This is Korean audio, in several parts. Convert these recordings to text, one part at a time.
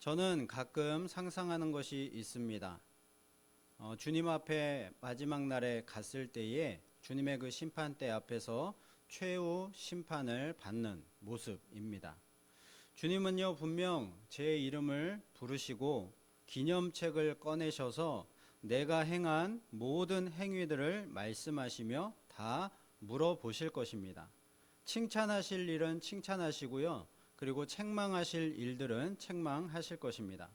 저는 가끔 상상하는 것이 있습니다. 주님 앞에 마지막 날에 갔을 때에 주님의 그 심판대 앞에서 최후 심판을 받는 모습입니다. 주님은요, 분명 제 이름을 부르시고 기념책을 꺼내셔서 내가 행한 모든 행위들을 말씀하시며 다 물어보실 것입니다. 칭찬하실 일은 칭찬하시고요. 그리고 책망하실 일들은 책망하실 것입니다.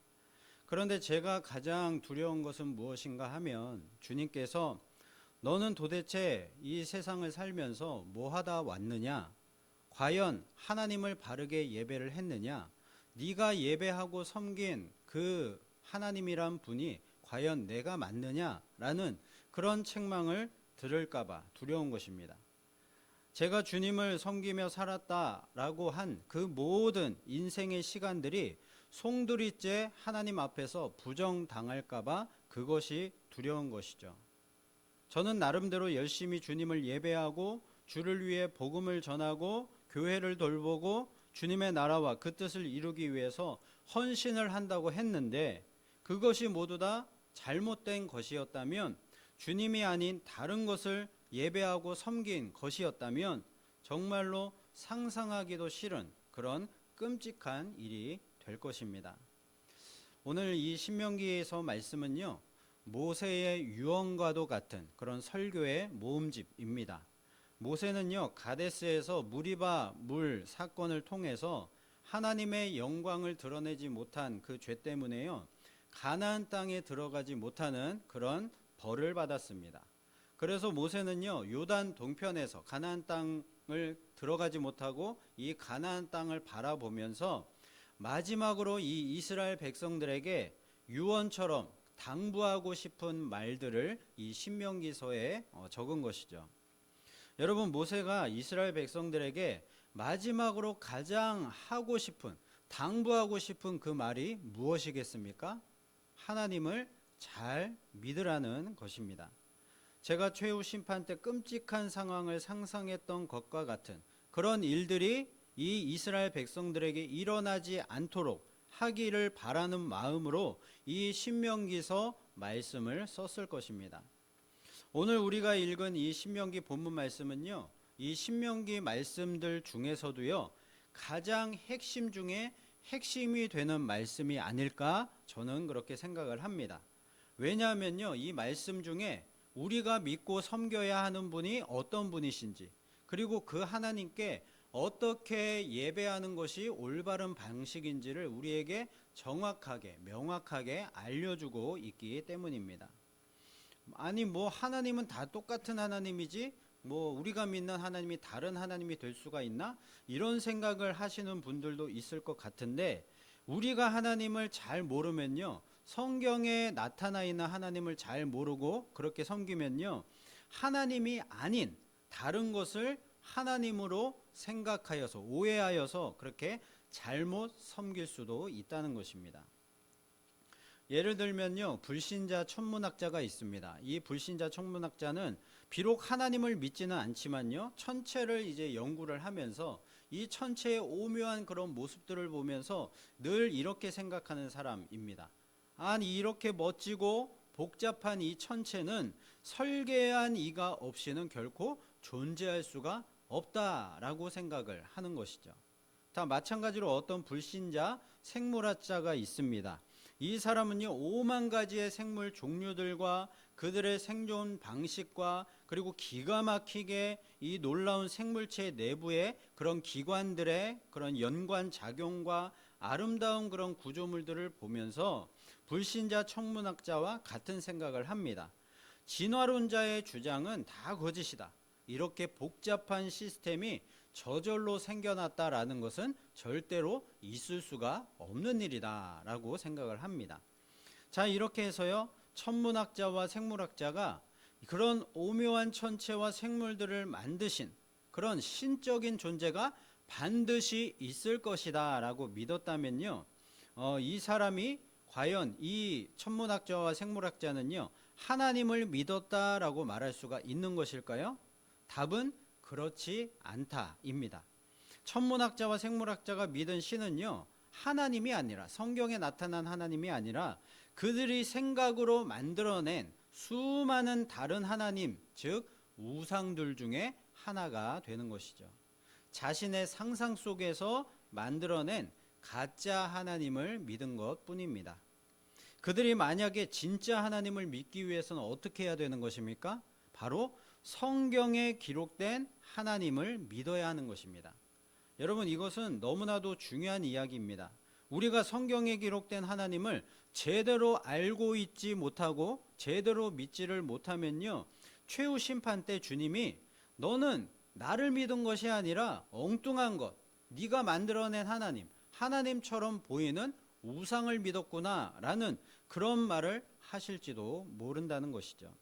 그런데 제가 가장 두려운 것은 무엇인가 하면 주님께서 너는 도대체 이 세상을 살면서 뭐 하다 왔느냐? 과연 하나님을 바르게 예배를 했느냐? 네가 예배하고 섬긴 그 하나님이란 분이 과연 내가 맞느냐? 라는 그런 책망을 들을까봐 두려운 것입니다. 제가 주님을 섬기며 살았다라고 한 그 모든 인생의 시간들이 송두리째 하나님 앞에서 부정당할까봐 그것이 두려운 것이죠. 저는 나름대로 열심히 주님을 예배하고 주를 위해 복음을 전하고 교회를 돌보고 주님의 나라와 그 뜻을 이루기 위해서 헌신을 한다고 했는데 그것이 모두 다 잘못된 것이었다면, 주님이 아닌 다른 것을 예배하고 섬긴 것이었다면 정말로 상상하기도 싫은 그런 끔찍한 일이 될 것입니다. 오늘 이 신명기에서 말씀은요, 모세의 유언과도 같은 그런 설교의 모음집입니다. 모세는요, 가데스에서 무리바 물 사건을 통해서 하나님의 영광을 드러내지 못한 그 죄 때문에요, 가나안 땅에 들어가지 못하는 그런 벌을 받았습니다. 그래서 모세는요, 요단 동편에서 가나안 땅을 들어가지 못하고 이 가나안 땅을 바라보면서 마지막으로 이 이스라엘 백성들에게 유언처럼 당부하고 싶은 말들을 이 신명기서에 적은 것이죠. 여러분, 모세가 이스라엘 백성들에게 마지막으로 가장 하고 싶은, 당부하고 싶은 그 말이 무엇이겠습니까? 하나님을 잘 믿으라는 것입니다. 제가 최후 심판 때 끔찍한 상황을 상상했던 것과 같은 그런 일들이 이 이스라엘 백성들에게 일어나지 않도록 하기를 바라는 마음으로 이 신명기서 말씀을 썼을 것입니다. 오늘 우리가 읽은 이 신명기 본문 말씀은요, 이 신명기 말씀들 중에서도요, 가장 핵심 중에 핵심이 되는 말씀이 아닐까 저는 그렇게 생각을 합니다. 왜냐하면요, 이 말씀 중에 우리가 믿고 섬겨야 하는 분이 어떤 분이신지, 그리고 그 하나님께 어떻게 예배하는 것이 올바른 방식인지를 우리에게 정확하게 명확하게 알려주고 있기 때문입니다. 아니 뭐 하나님은 다 똑같은 하나님이지 뭐 우리가 믿는 하나님이 다른 하나님이 될 수가 있나? 이런 생각을 하시는 분들도 있을 것 같은데, 우리가 하나님을 잘 모르면요, 성경에 나타나 있는 하나님을 잘 모르고 그렇게 섬기면요, 하나님이 아닌 다른 것을 하나님으로 생각하여서 오해하여서 그렇게 잘못 섬길 수도 있다는 것입니다. 예를 들면요, 불신자 천문학자가 있습니다. 이 불신자 천문학자는 비록 하나님을 믿지는 않지만요, 천체를 이제 연구를 하면서 이 천체의 오묘한 그런 모습들을 보면서 늘 이렇게 생각하는 사람입니다. 아니 이렇게 멋지고 복잡한 이 천체는 설계한 이가 없이는 결코 존재할 수가 없다라고 생각을 하는 것이죠. 다 마찬가지로 어떤 불신자 생물학자가 있습니다. 이 사람은요, 5만 가지의 생물 종류들과 그들의 생존 방식과 그리고 기가 막히게 이 놀라운 생물체 내부의 그런 기관들의 그런 연관 작용과 아름다운 그런 구조물들을 보면서 불신자 천문학자와 같은 생각을 합니다. 진화론자의 주장은 다 거짓이다. 이렇게 복잡한 시스템이 저절로 생겨났다라는 것은 절대로 있을 수가 없는 일이다 라고 생각을 합니다. 자, 이렇게 해서요, 천문학자와 생물학자가 그런 오묘한 천체와 생물들을 만드신 그런 신적인 존재가 반드시 있을 것이다 라고 믿었다면요, 이 사람이 과연 이 천문학자와 생물학자는요, 하나님을 믿었다라고 말할 수가 있는 것일까요? 답은 그렇지 않다입니다. 천문학자와 생물학자가 믿은 신은요, 하나님이 아니라, 성경에 나타난 하나님이 아니라 그들이 생각으로 만들어낸 수많은 다른 하나님, 즉 우상들 중에 하나가 되는 것이죠. 자신의 상상 속에서 만들어낸 가짜 하나님을 믿은 것 뿐입니다. 그들이 만약에 진짜 하나님을 믿기 위해서는 어떻게 해야 되는 것입니까? 바로 성경에 기록된 하나님을 믿어야 하는 것입니다. 여러분, 이것은 너무나도 중요한 이야기입니다. 우리가 성경에 기록된 하나님을 제대로 알고 있지 못하고 제대로 믿지를 못하면요, 최후 심판 때 주님이 너는 나를 믿은 것이 아니라 엉뚱한 것, 네가 만들어낸 하나님, 하나님처럼 보이는 우상을 믿었구나 라는 그런 말을 하실지도 모른다는 것이죠.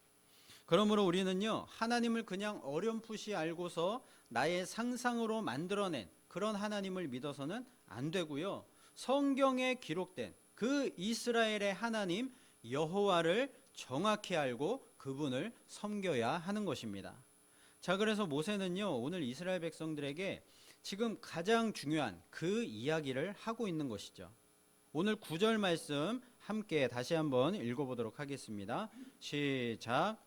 그러므로 우리는요, 하나님을 그냥 어렴풋이 알고서 나의 상상으로 만들어낸 그런 하나님을 믿어서는 안 되고요, 성경에 기록된 그 이스라엘의 하나님 여호와를 정확히 알고 그분을 섬겨야 하는 것입니다. 자, 그래서 모세는요, 오늘 이스라엘 백성들에게 지금 가장 중요한 그 이야기를 하고 있는 것이죠. 오늘 9절 말씀 함께 다시 한번 읽어보도록 하겠습니다. 시작.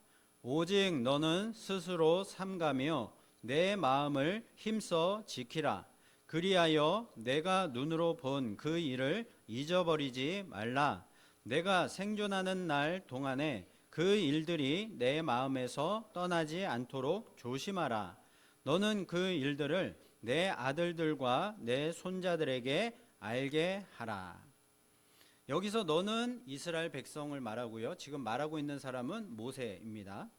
오직 너는 스스로 삼가며 내 마음을 힘써 지키라. 그리하여 내가 눈으로 본 그 일을 잊어버리지 말라. 내가 생존하는 날 동안에 그 일들이 내 마음에서 떠나지 않도록 조심하라. 너는 그 일들을 내 아들들과 내 손자들에게 알게 하라. 여기서 너는 이스라엘 백성을 말하고요, 지금 말하고 있는 사람은 모세입니다.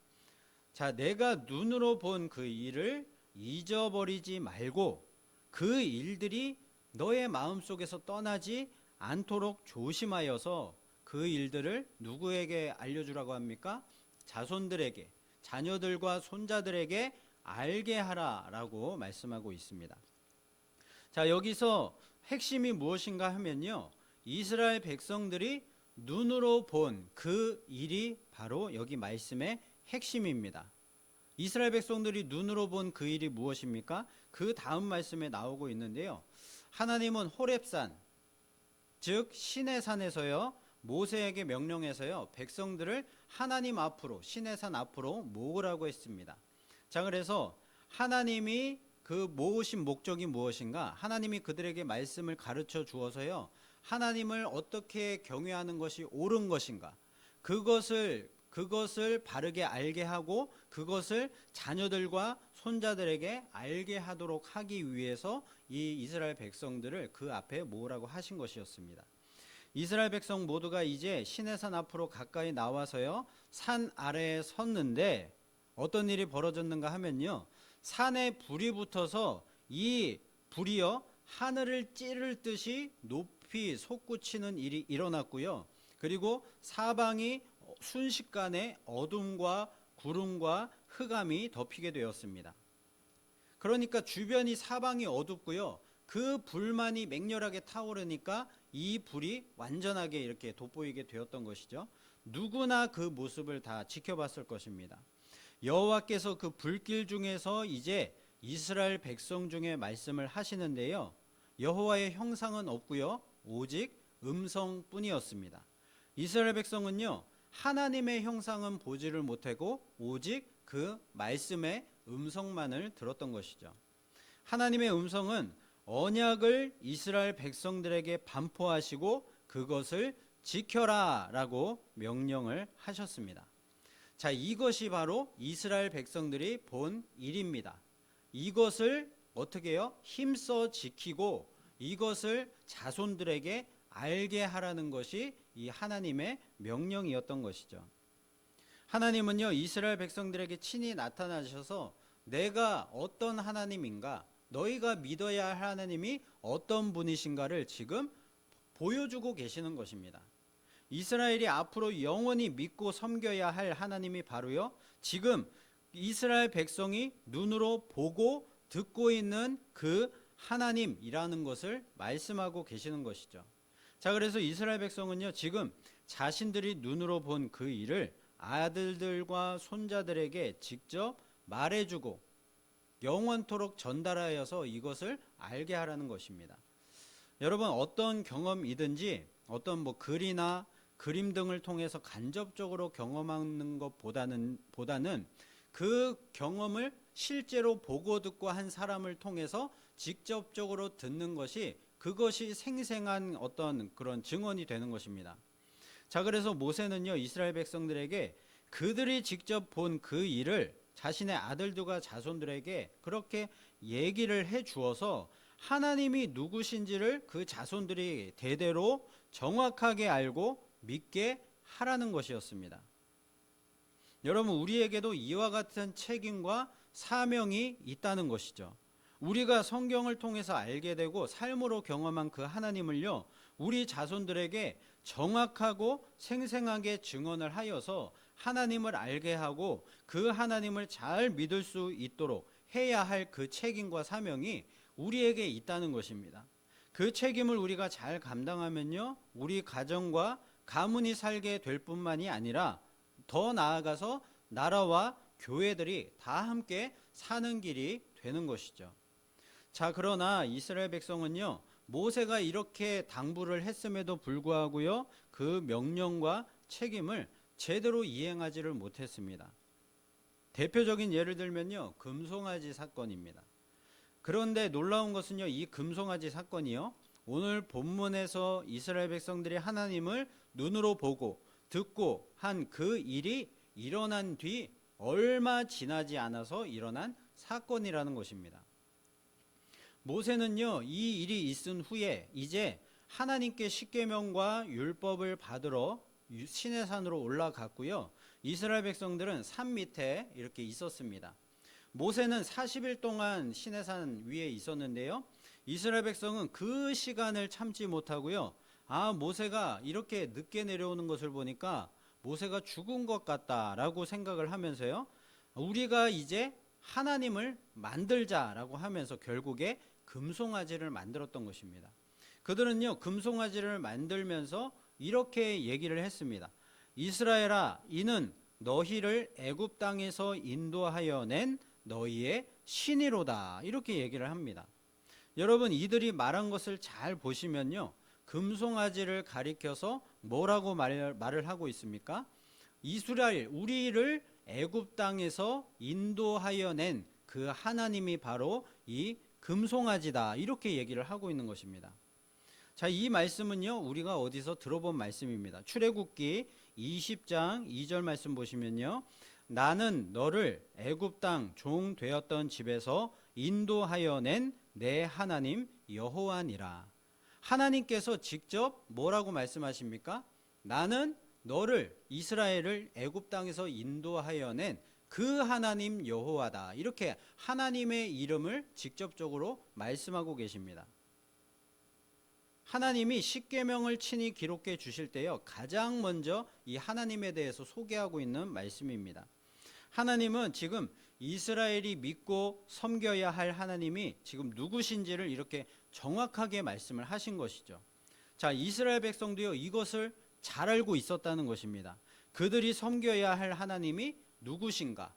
자, 내가 눈으로 본 그 일을 잊어버리지 말고 그 일들이 너의 마음속에서 떠나지 않도록 조심하여서 그 일들을 누구에게 알려주라고 합니까? 자손들에게, 자녀들과 손자들에게 알게 하라라고 말씀하고 있습니다. 자, 여기서 핵심이 무엇인가 하면요, 이스라엘 백성들이 눈으로 본 그 일이 바로 여기 말씀의 핵심입니다. 이스라엘 백성들이 눈으로 본 그 일이 무엇입니까? 그 다음 말씀에 나오고 있는데요, 하나님은 호렙산, 즉 신의 산에서요, 모세에게 명령해서요, 백성들을 하나님 앞으로, 신의 산 앞으로 모으라고 했습니다. 자, 그래서 하나님이 그 모으신 목적이 무엇인가? 하나님이 그들에게 말씀을 가르쳐 주어서요, 하나님을 어떻게 경외하는 것이 옳은 것인가? 그것을 바르게 알게 하고 그것을 자녀들과 손자들에게 알게 하도록 하기 위해서 이 이스라엘 백성들을 그 앞에 모으라고 하신 것이었습니다. 이스라엘 백성 모두가 이제 시내산 앞으로 가까이 나와서요, 산 아래에 섰는데 어떤 일이 벌어졌는가 하면요, 산에 불이 붙어서 이 불이요, 하늘을 찌를 듯이 높이 솟구치는 일이 일어났고요, 그리고 사방이 순식간에 어둠과 구름과 흑암이 덮이게 되었습니다. 그러니까 주변이 사방이 어둡고요, 그 불만이 맹렬하게 타오르니까 이 불이 완전하게 이렇게 돋보이게 되었던 것이죠. 누구나 그 모습을 다 지켜봤을 것입니다. 여호와께서 그 불길 중에서 이제 이스라엘 백성 중에 말씀을 하시는데요, 여호와의 형상은 없고요, 오직 음성뿐이었습니다. 이스라엘 백성은요, 하나님의 형상은 보지를 못하고 오직 그 말씀의 음성만을 들었던 것이죠. 하나님의 음성은 언약을 이스라엘 백성들에게 반포하시고 그것을 지켜라 라고 명령을 하셨습니다. 자, 이것이 바로 이스라엘 백성들이 본 일입니다. 이것을 어떻게 해요? 힘써 지키고 이것을 자손들에게 알게 하라는 것이 이 하나님의 명령이었던 것이죠. 하나님은요, 이스라엘 백성들에게 친히 나타나셔서 내가 어떤 하나님인가, 너희가 믿어야 할 하나님이 어떤 분이신가를 지금 보여주고 계시는 것입니다. 이스라엘이 앞으로 영원히 믿고 섬겨야 할 하나님이 바로요, 지금 이스라엘 백성이 눈으로 보고 듣고 있는 그 하나님이라는 것을 말씀하고 계시는 것이죠. 자, 그래서 이스라엘 백성은요, 지금 자신들이 눈으로 본 그 일을 아들들과 손자들에게 직접 말해주고 영원토록 전달하여서 이것을 알게 하라는 것입니다. 여러분 어떤 경험이든지 어떤 글이나 그림 등을 통해서 간접적으로 경험하는 것보다는 그 경험을 실제로 보고 듣고 한 사람을 통해서 직접적으로 듣는 것이 그것이 생생한 어떤 그런 증언이 되는 것입니다. 자, 그래서 모세는요, 이스라엘 백성들에게 그들이 직접 본 그 일을 자신의 아들들과 자손들에게 그렇게 얘기를 해 주어서 하나님이 누구신지를 그 자손들이 대대로 정확하게 알고 믿게 하라는 것이었습니다. 여러분, 우리에게도 이와 같은 책임과 사명이 있다는 것이죠. 우리가 성경을 통해서 알게 되고 삶으로 경험한 그 하나님을요, 우리 자손들에게 정확하고 생생하게 증언을 하여서 하나님을 알게 하고 그 하나님을 잘 믿을 수 있도록 해야 할 그 책임과 사명이 우리에게 있다는 것입니다. 그 책임을 우리가 잘 감당하면요, 우리 가정과 가문이 살게 될 뿐만이 아니라 더 나아가서 나라와 교회들이 다 함께 사는 길이 되는 것이죠. 자, 그러나 이스라엘 백성은요, 모세가 이렇게 당부를 했음에도 불구하고요, 그 명령과 책임을 제대로 이행하지를 못했습니다. 대표적인 예를 들면요, 금송아지 사건입니다. 그런데 놀라운 것은요, 이 금송아지 사건이요, 오늘 본문에서 이스라엘 백성들이 하나님을 눈으로 보고 듣고 한 그 일이 일어난 뒤 얼마 지나지 않아서 일어난 사건이라는 것입니다. 모세는요, 이 일이 있은 후에 이제 하나님께 십계명과 율법을 받으러 시내산으로 올라갔고요. 이스라엘 백성들은 산 밑에 이렇게 있었습니다. 모세는 40일 동안 시내산 위에 있었는데요. 이스라엘 백성은 그 시간을 참지 못하고요. 모세가 이렇게 늦게 내려오는 것을 보니까 모세가 죽은 것 같다라고 생각을 하면서요. 우리가 이제 하나님을 만들자라고 하면서 결국에 금송아지를 만들었던 것입니다. 그들은요, 금송아지를 만들면서 이렇게 얘기를 했습니다. 이스라엘아, 이는 너희를 애굽 땅에서 인도하여 낸 너희의 신이로다. 이렇게 얘기를 합니다. 여러분, 이들이 말한 것을 잘 보시면요, 금송아지를 가리켜서 뭐라고 말을 하고 있습니까? 이스라엘, 우리를 애굽 땅에서 인도하여 낸 그 하나님이 바로 이 금송아지다. 이렇게 얘기를 하고 있는 것입니다. 자, 이 말씀은요, 우리가 어디서 들어본 말씀입니다. 출애굽기 20장 2절 말씀 보시면요, 나는 너를 애굽 땅 종 되었던 집에서 인도하여 낸 내 하나님 여호와니라. 하나님께서 직접 뭐라고 말씀하십니까? 나는 너를, 이스라엘을 애굽 땅에서 인도하여 낸 그 하나님 여호와다. 이렇게 하나님의 이름을 직접적으로 말씀하고 계십니다. 하나님이 십계명을 친히 기록해 주실 때요, 가장 먼저 이 하나님에 대해서 소개하고 있는 말씀입니다. 하나님은 지금 이스라엘이 믿고 섬겨야 할 하나님이 지금 누구신지를 이렇게 정확하게 말씀을 하신 것이죠. 자, 이스라엘 백성도요, 이것을 잘 알고 있었다는 것입니다. 그들이 섬겨야 할 하나님이 누구신가?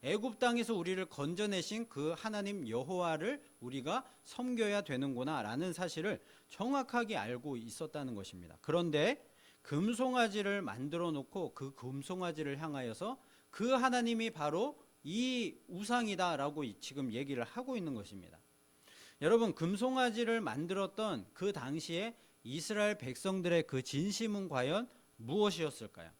애굽 땅에서 우리를 건져내신 그 하나님 여호와를 우리가 섬겨야 되는구나 라는 사실을 정확하게 알고 있었다는 것입니다. 그런데 금송아지를 만들어 놓고 그 금송아지를 향하여서 그 하나님이 바로 이 우상이다 라고 지금 얘기를 하고 있는 것입니다. 여러분, 금송아지를 만들었던 그 당시에 이스라엘 백성들의 그 진심은 과연 무엇이었을까요?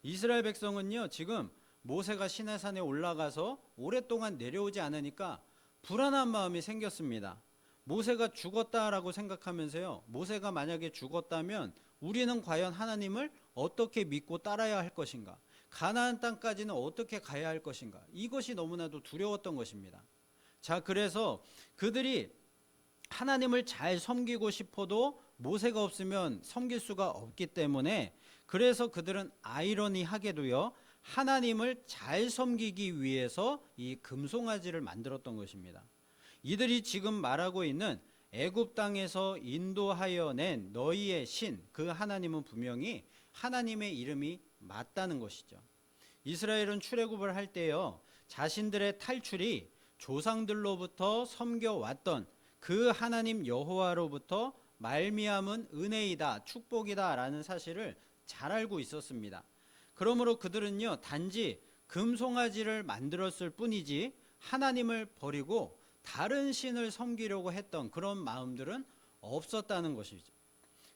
이스라엘 백성은요, 지금 모세가 시내산에 올라가서 오랫동안 내려오지 않으니까 불안한 마음이 생겼습니다. 모세가 죽었다라고 생각하면서요, 모세가 만약에 죽었다면 우리는 과연 하나님을 어떻게 믿고 따라야 할 것인가? 가나안 땅까지는 어떻게 가야 할 것인가? 이것이 너무나도 두려웠던 것입니다. 자, 그래서 그들이 하나님을 잘 섬기고 싶어도 모세가 없으면 섬길 수가 없기 때문에, 그래서 그들은 아이러니하게도요, 하나님을 잘 섬기기 위해서 이 금송아지를 만들었던 것입니다. 이들이 지금 말하고 있는 애굽 땅에서 인도하여 낸 너희의 신, 그 하나님은 분명히 하나님의 이름이 맞다는 것이죠. 이스라엘은 출애굽을 할 때요, 자신들의 탈출이 조상들로부터 섬겨왔던 그 하나님 여호와로부터 말미암은 은혜이다, 축복이다라는 사실을 잘 알고 있었습니다. 그러므로 그들은요, 단지 금송아지를 만들었을 뿐이지 하나님을 버리고 다른 신을 섬기려고 했던 그런 마음들은 없었다는 것이죠.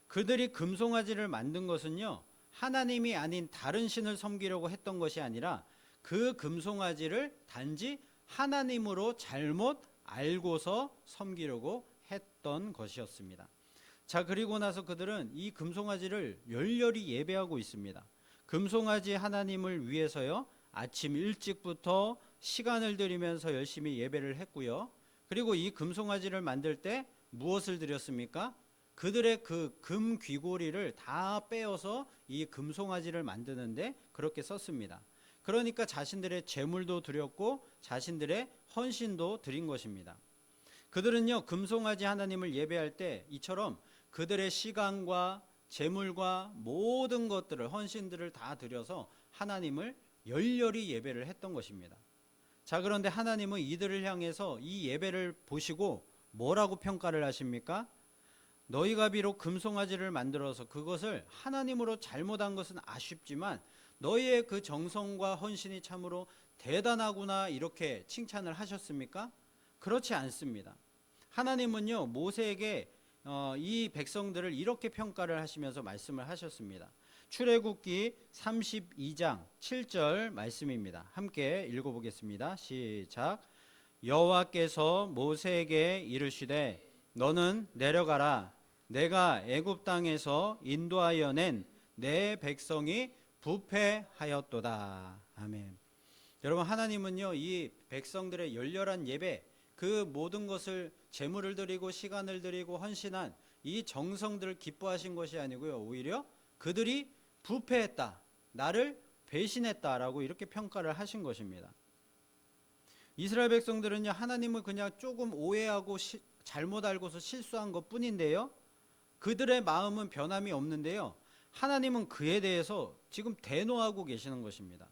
그들이 금송아지를 만든 것은요, 하나님이 아닌 다른 신을 섬기려고 했던 것이 아니라 그 금송아지를 단지 하나님으로 잘못 알고서 섬기려고 했던 것이었습니다. 자, 그리고 나서 그들은 이 금송아지를 열렬히 예배하고 있습니다. 금송아지 하나님을 위해서요, 아침 일찍부터 시간을 들이면서 열심히 예배를 했고요. 그리고 이 금송아지를 만들 때 무엇을 드렸습니까? 그들의 그 금 귀고리를 다 빼어서 이 금송아지를 만드는데 그렇게 썼습니다. 그러니까 자신들의 재물도 드렸고 자신들의 헌신도 드린 것입니다. 그들은요, 금송아지 하나님을 예배할 때 이처럼 그들의 시간과 재물과 모든 것들을, 헌신들을 다 드려서 하나님을 열렬히 예배를 했던 것입니다. 자, 그런데 하나님은 이들을 향해서 이 예배를 보시고 뭐라고 평가를 하십니까? 너희가 비록 금송아지를 만들어서 그것을 하나님으로 잘못한 것은 아쉽지만 너희의 그 정성과 헌신이 참으로 대단하구나, 이렇게 칭찬을 하셨습니까? 그렇지 않습니다. 하나님은요, 모세에게 이 백성들을 이렇게 평가를 하시면서 말씀을 하셨습니다. 출애굽기 32장 7절 말씀입니다. 함께 읽어보겠습니다. 시작. 여호와께서 모세에게 이르시되 너는 내려가라. 내가 애굽 땅에서 인도하여 낸 내 백성이 부패하였도다. 아멘. 여러분, 하나님은요, 이 백성들의 열렬한 예배, 그 모든 것을, 재물을 드리고 시간을 드리고 헌신한 이 정성들을 기뻐하신 것이 아니고요, 오히려 그들이 부패했다, 나를 배신했다라고 이렇게 평가를 하신 것입니다. 이스라엘 백성들은요, 하나님을 그냥 조금 오해하고 잘못 알고서 실수한 것 뿐인데요, 그들의 마음은 변함이 없는데요, 하나님은 그에 대해서 지금 대노하고 계시는 것입니다.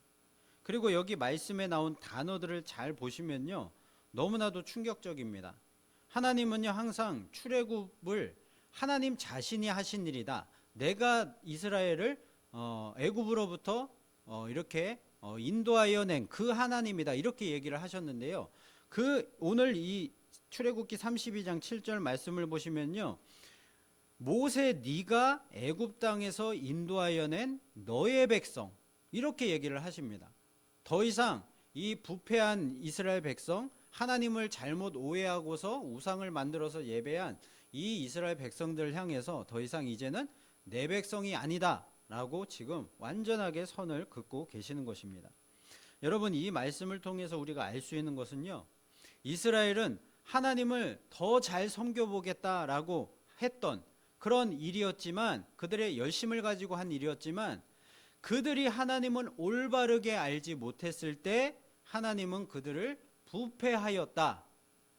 그리고 여기 말씀에 나온 단어들을 잘 보시면요, 너무나도 충격적입니다. 하나님은요, 항상 출애굽을 하나님 자신이 하신 일이다, 내가 이스라엘을 애굽으로부터 이렇게 인도하여 낸 그 하나님이다, 이렇게 얘기를 하셨는데요, 오늘 이 출애굽기 32장 7절 말씀을 보시면요, 모세 네가 애굽 땅에서 인도하여 낸 너의 백성, 이렇게 얘기를 하십니다. 더 이상 이 부패한 이스라엘 백성, 하나님을 잘못 오해하고서 우상을 만들어서 예배한 이 이스라엘 백성들을 향해서 더 이상 이제는 내 백성이 아니다 라고 지금 완전하게 선을 긋고 계시는 것입니다. 여러분, 이 말씀을 통해서 우리가 알 수 있는 것은요, 이스라엘은 하나님을 더 잘 섬겨보겠다라고 했던 그런 일이었지만, 그들의 열심을 가지고 한 일이었지만, 그들이 하나님을 올바르게 알지 못했을 때 하나님은 그들을 부패하였다,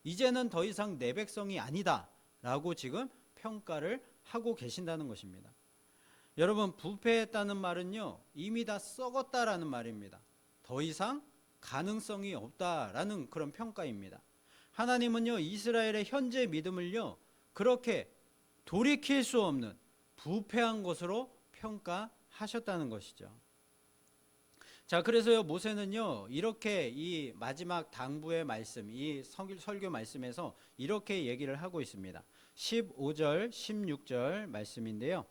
이제는 더 이상 내 백성이 아니다 라고 지금 평가를 하고 계신다는 것입니다. 여러분, 부패했다는 말은요, 이미 다 썩었다라는 말입니다. 더 이상 가능성이 없다라는 그런 평가입니다. 하나님은요, 이스라엘의 현재 믿음을요, 그렇게 돌이킬 수 없는 부패한 것으로 평가하셨다는 것이죠. 자, 그래서요, 모세는요, 이렇게 이 마지막 당부의 말씀, 이 설교 말씀에서 이렇게 얘기를 하고 있습니다. 15절 16절 말씀인데요,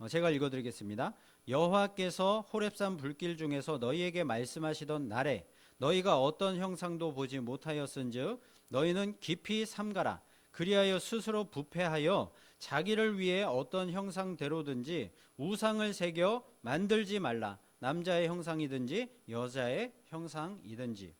제가 읽어드리겠습니다. 여호와께서 호렙산 불길 중에서 너희에게 말씀하시던 날에 너희가 어떤 형상도 보지 못하였은즉 너희는 깊이 삼가라. 그리하여 스스로 부패하여 자기를 위해 어떤 형상대로든지 우상을 새겨 만들지 말라. 남자의 형상이든지 여자의 형상이든지.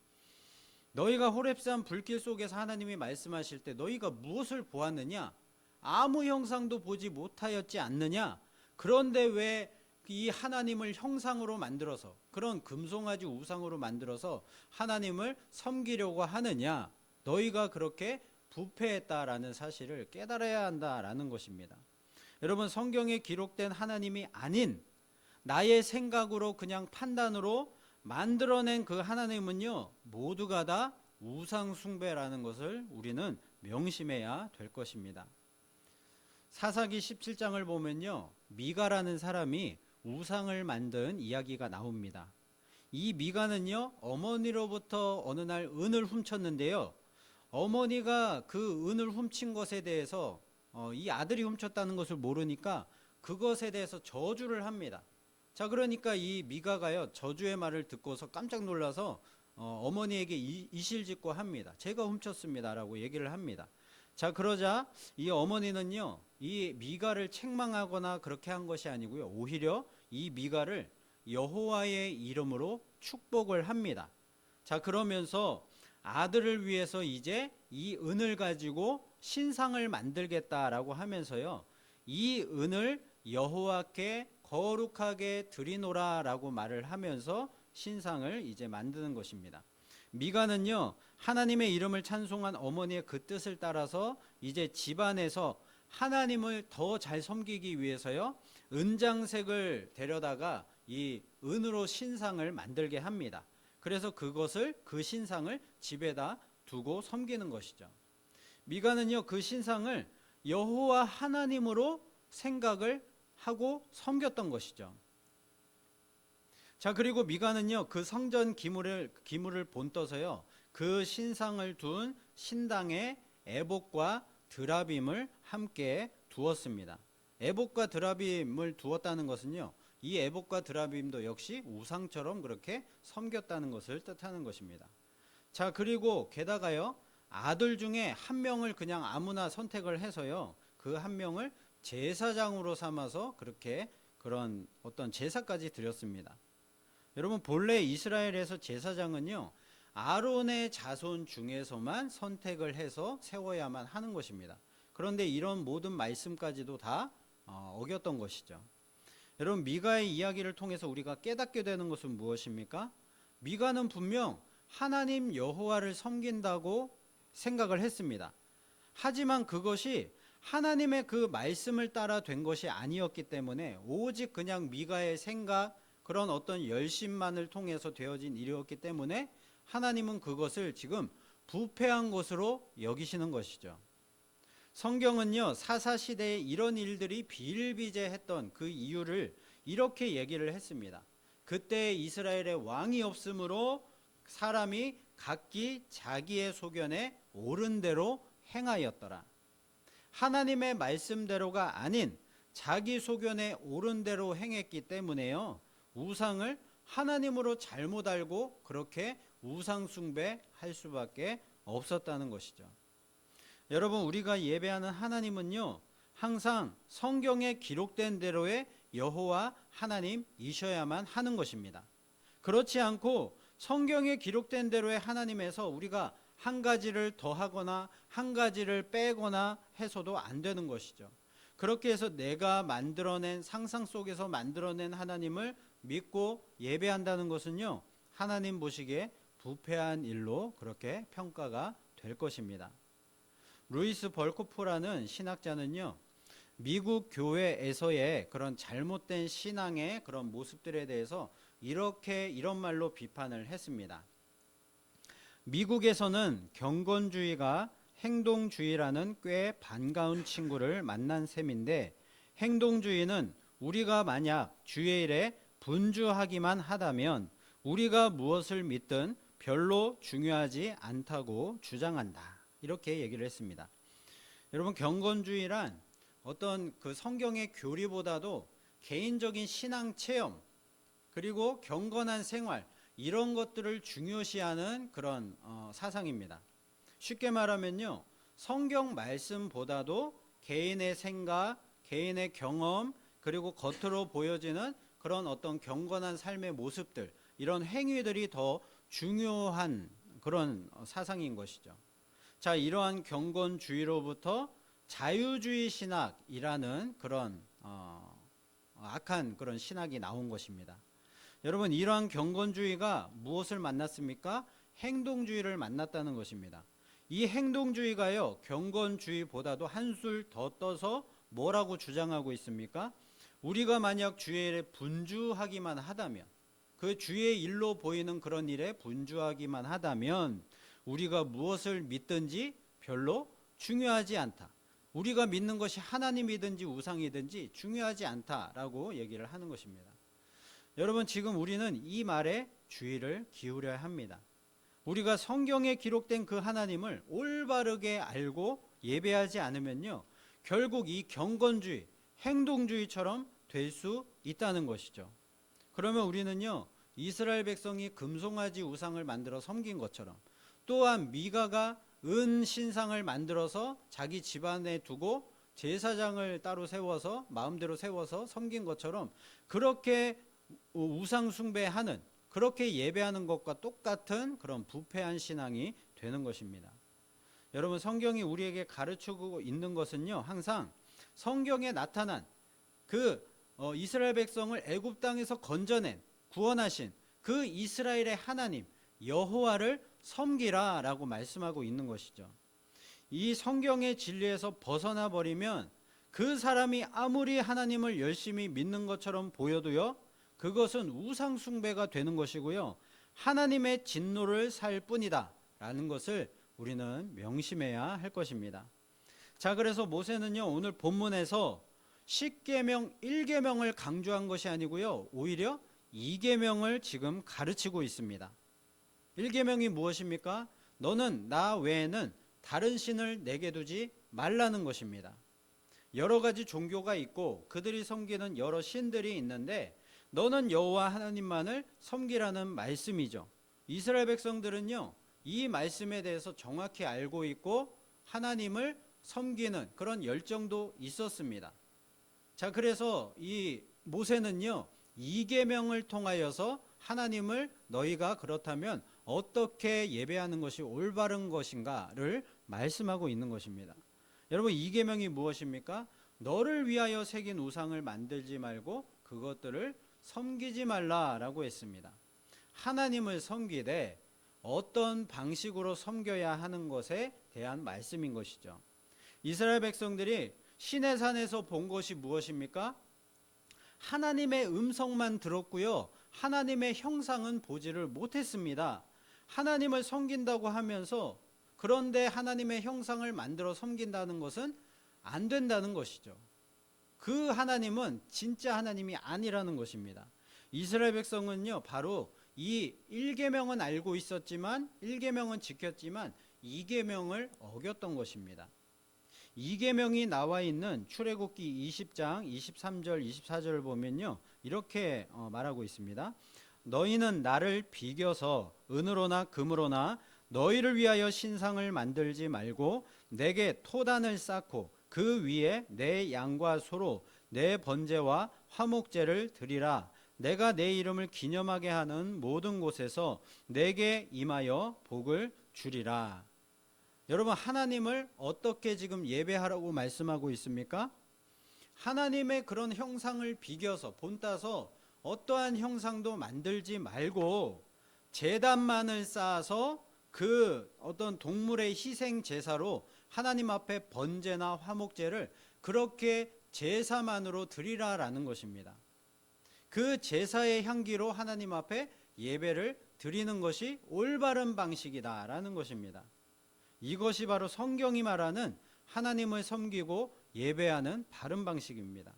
너희가 호렙산 불길 속에서 하나님이 말씀하실 때 너희가 무엇을 보았느냐? 아무 형상도 보지 못하였지 않느냐? 그런데 왜 이 하나님을 형상으로 만들어서, 그런 금송아지 우상으로 만들어서 하나님을 섬기려고 하느냐? 너희가 그렇게 부패했다라는 사실을 깨달아야 한다라는 것입니다. 여러분, 성경에 기록된 하나님이 아닌 나의 생각으로, 그냥 판단으로 만들어낸 그 하나님은요, 모두가 다 우상 숭배라는 것을 우리는 명심해야 될 것입니다. 사사기 17장을 보면요, 미가라는 사람이 우상을 만든 이야기가 나옵니다. 이 미가는요, 어머니로부터 어느 날 은을 훔쳤는데요, 어머니가 그 은을 훔친 것에 대해서 이 아들이 훔쳤다는 것을 모르니까 그것에 대해서 저주를 합니다. 자, 그러니까 이 미가가요, 저주의 말을 듣고서 깜짝 놀라서 어머니에게 이실직고 합니다. 제가 훔쳤습니다라고 얘기를 합니다. 자, 그러자 이 어머니는요, 이 미가를 책망하거나 그렇게 한 것이 아니고요, 오히려 이 미가를 여호와의 이름으로 축복을 합니다. 자, 그러면서 아들을 위해서 이제 이 은을 가지고 신상을 만들겠다라고 하면서요, 이 은을 여호와께 거룩하게 드리노라라고 말을 하면서 신상을 이제 만드는 것입니다. 미가는요, 하나님의 이름을 찬송한 어머니의 그 뜻을 따라서 이제 집안에서 하나님을 더 잘 섬기기 위해서요, 은장색을 데려다가 이 은으로 신상을 만들게 합니다. 그래서 그 신상을 집에다 두고 섬기는 것이죠. 미가는요, 그 신상을 여호와 하나님으로 생각을 하고 섬겼던 것이죠. 자, 그리고 미가는요, 그 성전 기물을 본떠서요, 그 신상을 둔 신당에 에봇과 드라빔을 함께 두었습니다. 에봇과 드라빔을 두었다는 것은요, 이 에봇과 드라빔도 역시 우상처럼 그렇게 섬겼다는 것을 뜻하는 것입니다. 자, 그리고 게다가요, 아들 중에 한 명을 그냥 아무나 선택을 해서요, 그 한 명을 제사장으로 삼아서 그렇게 그런 어떤 제사까지 드렸습니다. 여러분, 본래 이스라엘에서 제사장은요, 아론의 자손 중에서만 선택을 해서 세워야만 하는 것입니다. 그런데 이런 모든 말씀까지도 다 어겼던 것이죠. 여러분, 미가의 이야기를 통해서 우리가 깨닫게 되는 것은 무엇입니까? 미가는 분명 하나님 여호와를 섬긴다고 생각을 했습니다. 하지만 그것이 하나님의 그 말씀을 따라 된 것이 아니었기 때문에 오직 그냥 미가의 생각, 그런 어떤 열심만을 통해서 되어진 일이었기 때문에 하나님은 그것을 지금 부패한 것으로 여기시는 것이죠. 성경은요, 사사시대에 이런 일들이 비일비재했던 그 이유를 이렇게 얘기를 했습니다. 그때 이스라엘에 왕이 없으므로 사람이 각기 자기의 소견에 옳은 대로 행하였더라. 하나님의 말씀대로가 아닌 자기 소견에 옳은 대로 행했기 때문에요, 우상을 하나님으로 잘못 알고 그렇게 우상 숭배할 수밖에 없었다는 것이죠. 여러분, 우리가 예배하는 하나님은요, 항상 성경에 기록된 대로의 여호와 하나님이셔야만 하는 것입니다. 그렇지 않고 성경에 기록된 대로의 하나님에서 우리가 한 가지를 더하거나 한 가지를 빼거나 해서도 안 되는 것이죠. 그렇게 해서 내가 만들어낸 상상 속에서 만들어낸 하나님을 믿고 예배한다는 것은요, 하나님 보시기에 부패한 일로 그렇게 평가가 될 것입니다. 루이스 벌코프라는 신학자는요, 미국 교회에서의 그런 잘못된 신앙의 그런 모습들에 대해서 이런 말로 비판을 했습니다. 미국에서는 경건주의가 행동주의라는 꽤 반가운 친구를 만난 셈인데, 행동주의는 우리가 만약 주일에 분주하기만 하다면 우리가 무엇을 믿든 별로 중요하지 않다고 주장한다, 이렇게 얘기를 했습니다. 여러분, 경건주의란 어떤 그 성경의 교리보다도 개인적인 신앙 체험, 그리고 경건한 생활, 이런 것들을 중요시하는 그런 사상입니다. 쉽게 말하면요, 성경 말씀보다도 개인의 생각, 개인의 경험, 그리고 겉으로 보여지는 그런 어떤 경건한 삶의 모습들, 이런 행위들이 더 중요한 그런 사상인 것이죠. 자, 이러한 경건주의로부터 자유주의 신학이라는 그런 악한 그런 신학이 나온 것입니다. 여러분, 이러한 경건주의가 무엇을 만났습니까? 행동주의를 만났다는 것입니다. 이 행동주의가요, 경건주의보다도 한술 더 떠서 뭐라고 주장하고 있습니까? 우리가 만약 주일에 분주하기만 하다면, 그 주의 일로 보이는 그런 일에 분주하기만 하다면 우리가 무엇을 믿든지 별로 중요하지 않다. 우리가 믿는 것이 하나님이든지 우상이든지 중요하지 않다라고 얘기를 하는 것입니다. 여러분, 지금 우리는 이 말에 주의를 기울여야 합니다. 우리가 성경에 기록된 그 하나님을 올바르게 알고 예배하지 않으면요, 결국 이 경건주의, 행동주의처럼 될 수 있다는 것이죠. 그러면 우리는요, 이스라엘 백성이 금송아지 우상을 만들어 섬긴 것처럼, 또한 미가가 은 신상을 만들어서 자기 집안에 두고 제사장을 따로 세워서 마음대로 세워서 섬긴 것처럼 그렇게 우상 숭배하는, 그렇게 예배하는 것과 똑같은 그런 부패한 신앙이 되는 것입니다. 여러분, 성경이 우리에게 가르치고 있는 것은요, 항상 성경에 나타난 그 이스라엘 백성을 애굽 땅에서 건져낸, 구원하신 그 이스라엘의 하나님 여호와를 섬기라라고 말씀하고 있는 것이죠. 이 성경의 진리에서 벗어나 버리면 그 사람이 아무리 하나님을 열심히 믿는 것처럼 보여도요, 그것은 우상 숭배가 되는 것이고요, 하나님의 진노를 살 뿐이다 라는 것을 우리는 명심해야 할 것입니다. 자, 그래서 모세는요, 오늘 본문에서 10계명 1계명을 강조한 것이 아니고요, 오히려 2계명을 지금 가르치고 있습니다. 1계명이 무엇입니까? 너는 나 외에는 다른 신을 내게 두지 말라는 것입니다. 여러 가지 종교가 있고 그들이 섬기는 여러 신들이 있는데 너는 여호와 하나님만을 섬기라는 말씀이죠. 이스라엘 백성들은요, 이 말씀에 대해서 정확히 알고 있고 하나님을 섬기는 그런 열정도 있었습니다. 자, 그래서 이 모세는요, 2계명을 통하여서 하나님을 너희가 그렇다면 어떻게 예배하는 것이 올바른 것인가를 말씀하고 있는 것입니다. 여러분, 2계명이 무엇입니까? 너를 위하여 새긴 우상을 만들지 말고 그것들을 섬기지 말라라고 했습니다. 하나님을 섬기되 어떤 방식으로 섬겨야 하는 것에 대한 말씀인 것이죠. 이스라엘 백성들이 시내산에서 본 것이 무엇입니까? 하나님의 음성만 들었고요, 하나님의 형상은 보지를 못했습니다. 하나님을 섬긴다고 하면서 그런데 하나님의 형상을 만들어 섬긴다는 것은 안 된다는 것이죠. 그 하나님은 진짜 하나님이 아니라는 것입니다. 이스라엘 백성은요, 바로 이 1계명은 알고 있었지만, 1계명은 지켰지만 2계명을 어겼던 것입니다. 2계명이 나와 있는 출애굽기 20장 23절 24절을 보면요, 이렇게 말하고 있습니다. 너희는 나를 비겨서 은으로나 금으로나 너희를 위하여 신상을 만들지 말고 내게 토단을 쌓고 그 위에 내 양과 소로 내 번제와 화목제를 드리라. 내가 내 이름을 기념하게 하는 모든 곳에서 내게 임하여 복을 주리라. 여러분, 하나님을 어떻게 지금 예배하라고 말씀하고 있습니까? 하나님의 그런 형상을 비겨서 본따서 어떠한 형상도 만들지 말고 제단만을 쌓아서 그 어떤 동물의 희생 제사로 하나님 앞에 번제나 화목제를 그렇게 제사만으로 드리라라는 것입니다. 그 제사의 향기로 하나님 앞에 예배를 드리는 것이 올바른 방식이다라는 것입니다. 이것이 바로 성경이 말하는 하나님을 섬기고 예배하는 바른 방식입니다.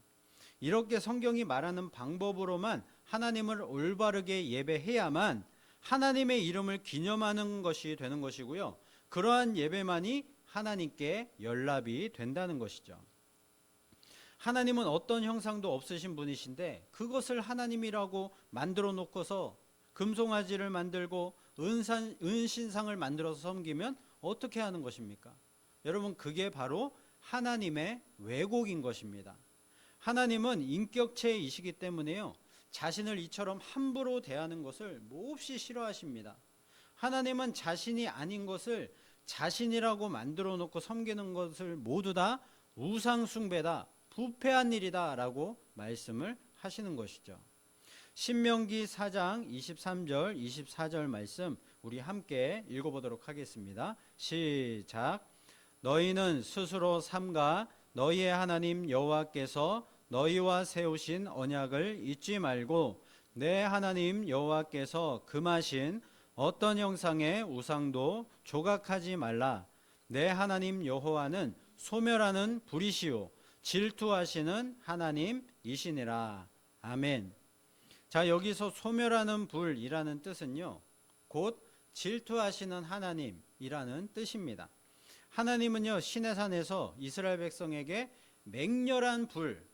이렇게 성경이 말하는 방법으로만 하나님을 올바르게 예배해야만 하나님의 이름을 기념하는 것이 되는 것이고요, 그러한 예배만이 하나님께 연락이 된다는 것이죠. 하나님은 어떤 형상도 없으신 분이신데 그것을 하나님이라고 만들어 놓고서 금송아지를 만들고 은신상을 만들어서 섬기면 어떻게 하는 것입니까? 여러분, 그게 바로 하나님의 왜곡인 것입니다. 하나님은 인격체이시기 때문에요, 자신을 이처럼 함부로 대하는 것을 몹시 싫어하십니다. 하나님은 자신이 아닌 것을 자신이라고 만들어 놓고 섬기는 것을 모두 다 우상 숭배다, 부패한 일이다 라고 말씀을 하시는 것이죠. 신명기 4장 23절 24절 말씀 우리 함께 읽어보도록 하겠습니다. 시작. 너희는 스스로 삼가 너희의 하나님 여호와께서 너희와 세우신 언약을 잊지 말고 내 하나님 여호와께서 금하신 어떤 형상의 우상도 조각하지 말라. 내 하나님 여호와는 소멸하는 불이시요 질투하시는 하나님이시니라. 아멘. 자, 여기서 소멸하는 불이라는 뜻은요, 곧 질투하시는 하나님이라는 뜻입니다. 하나님은요, 시내산에서 이스라엘 백성에게 맹렬한 불,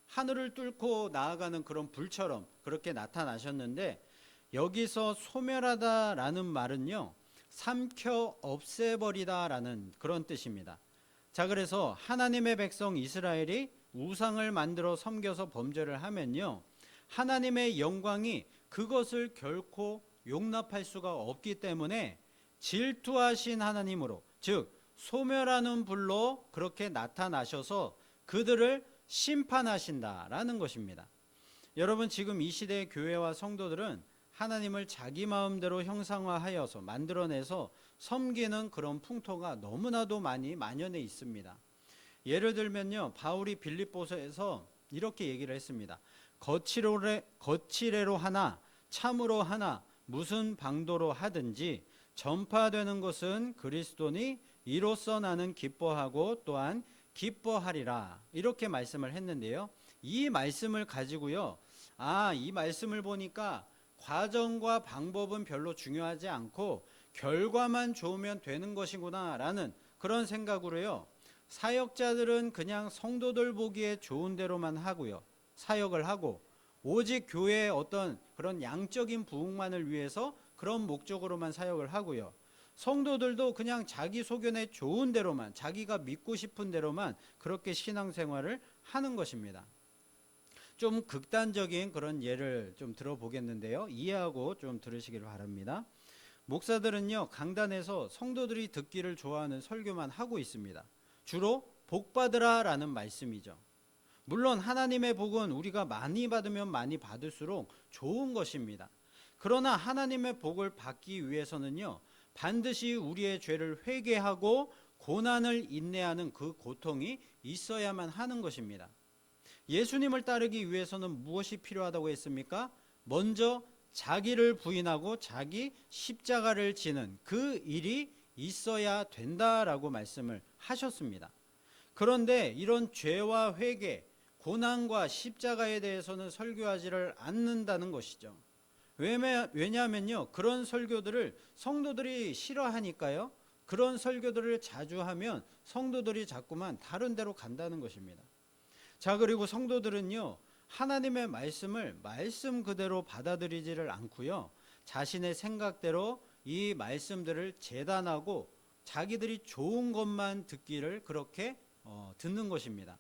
하늘을 뚫고 나아가는 그런 불처럼 그렇게 나타나셨는데, 여기서 소멸하다라는 말은요, 삼켜 없애버리다라는 그런 뜻입니다. 자, 그래서 하나님의 백성 이스라엘이 우상을 만들어 섬겨서 범죄를 하면요, 하나님의 영광이 그것을 결코 용납할 수가 없기 때문에 질투하신 하나님으로, 즉 소멸하는 불로 그렇게 나타나셔서 그들을 심판하신다라는 것입니다. 여러분, 지금 이 시대의 교회와 성도들은 하나님을 자기 마음대로 형상화하여서 만들어내서 섬기는 그런 풍토가 너무나도 많이 만연해 있습니다. 예를 들면요, 바울이 빌립보서에서 이렇게 얘기를 했습니다. 거칠애로 하나 참으로 하나 무슨 방도로 하든지 전파되는 것은 그리스도니 이로써 나는 기뻐하고 또한 기뻐하리라, 이렇게 말씀을 했는데요, 이 말씀을 가지고요, 이 말씀을 보니까 과정과 방법은 별로 중요하지 않고 결과만 좋으면 되는 것이구나 라는 그런 생각으로요, 사역자들은 그냥 성도들 보기에 좋은 대로만 하고요, 사역을 하고 오직 교회의 어떤 그런 양적인 부흥만을 위해서 그런 목적으로만 사역을 하고요, 성도들도 그냥 자기 소견에 좋은 대로만, 자기가 믿고 싶은 대로만 그렇게 신앙생활을 하는 것입니다. 좀 극단적인 그런 예를 좀 들어보겠는데요, 이해하고 좀 들으시길 바랍니다. 목사들은요, 강단에서 성도들이 듣기를 좋아하는 설교만 하고 있습니다. 주로 복 받으라 라는 말씀이죠. 물론 하나님의 복은 우리가 많이 받으면 많이 받을수록 좋은 것입니다. 그러나 하나님의 복을 받기 위해서는요, 반드시 우리의 죄를 회개하고 고난을 인내하는 그 고통이 있어야만 하는 것입니다. 예수님을 따르기 위해서는 무엇이 필요하다고 했습니까? 먼저 자기를 부인하고 자기 십자가를 지는 그 일이 있어야 된다라고 말씀을 하셨습니다. 그런데 이런 죄와 회개, 고난과 십자가에 대해서는 설교하지를 않는다는 것이죠. 왜냐하면요, 그런 설교들을 성도들이 싫어하니까요. 그런 설교들을 자주 하면 성도들이 자꾸만 다른 데로 간다는 것입니다. 자, 그리고 성도들은요, 하나님의 말씀을 말씀 그대로 받아들이지를 않고요, 자신의 생각대로 이 말씀들을 재단하고 자기들이 좋은 것만 듣기를 그렇게 듣는 것입니다.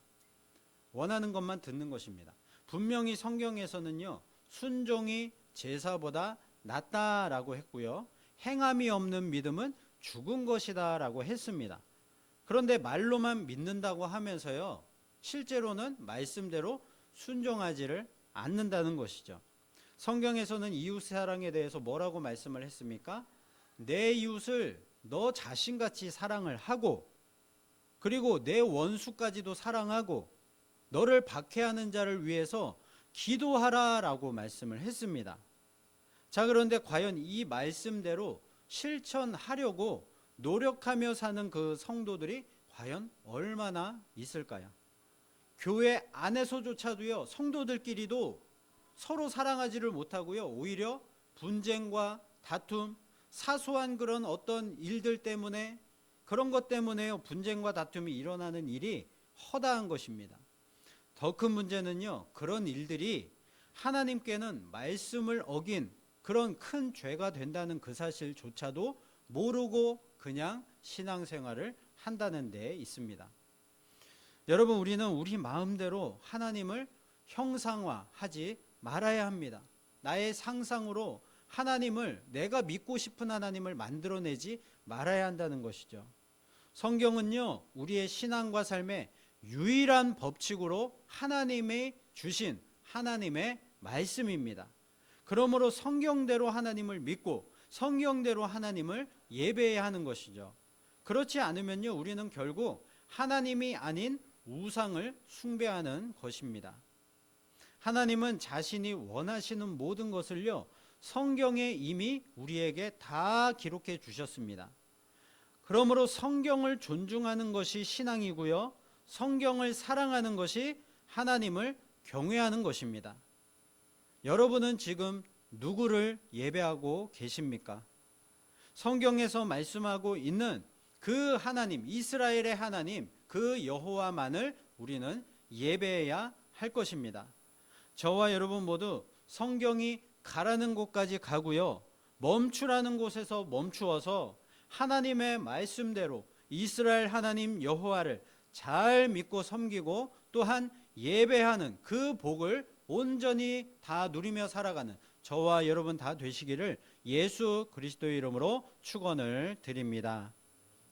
원하는 것만 듣는 것입니다. 분명히 성경에서는요, 순종이 제사보다 낫다라고 했고요, 행함이 없는 믿음은 죽은 것이다라고 했습니다. 그런데 말로만 믿는다고 하면서요, 실제로는 말씀대로 순종하지를 않는다는 것이죠. 성경에서는 이웃 사랑에 대해서 뭐라고 말씀을 했습니까? 내 이웃을 너 자신같이 사랑을 하고, 그리고 내 원수까지도 사랑하고 너를 박해하는 자를 위해서 기도하라라고 말씀을 했습니다. 자, 그런데 과연 이 말씀대로 실천하려고 노력하며 사는 그 성도들이 과연 얼마나 있을까요? 교회 안에서조차도요, 성도들끼리도 서로 사랑하지를 못하고요, 오히려 분쟁과 다툼, 사소한 그런 어떤 일들 때문에, 그런 것 때문에요, 분쟁과 다툼이 일어나는 일이 허다한 것입니다. 더 큰 문제는요, 그런 일들이 하나님께는 말씀을 어긴 그런 큰 죄가 된다는 그 사실조차도 모르고 그냥 신앙생활을 한다는 데 있습니다. 여러분, 우리는 우리 마음대로 하나님을 형상화하지 말아야 합니다. 나의 상상으로 하나님을, 내가 믿고 싶은 하나님을 만들어내지 말아야 한다는 것이죠. 성경은요, 우리의 신앙과 삶의 유일한 법칙으로 하나님이 주신 하나님의 말씀입니다. 그러므로 성경대로 하나님을 믿고 성경대로 하나님을 예배해야 하는 것이죠. 그렇지 않으면요, 우리는 결국 하나님이 아닌 우상을 숭배하는 것입니다. 하나님은 자신이 원하시는 모든 것을요, 성경에 이미 우리에게 다 기록해 주셨습니다. 그러므로 성경을 존중하는 것이 신앙이고요. 성경을 사랑하는 것이 하나님을 경외하는 것입니다. 여러분은 지금 누구를 예배하고 계십니까? 성경에서 말씀하고 있는 그 하나님, 이스라엘의 하나님, 그 여호와만을 우리는 예배해야 할 것입니다. 저와 여러분 모두 성경이 가라는 곳까지 가고요, 멈추라는 곳에서 멈추어서 하나님의 말씀대로 이스라엘 하나님 여호와를 잘 믿고 섬기고 또한 예배하는 그 복을 온전히 다 누리며 살아가는 저와 여러분 다 되시기를 예수 그리스도의 이름으로 축원을 드립니다.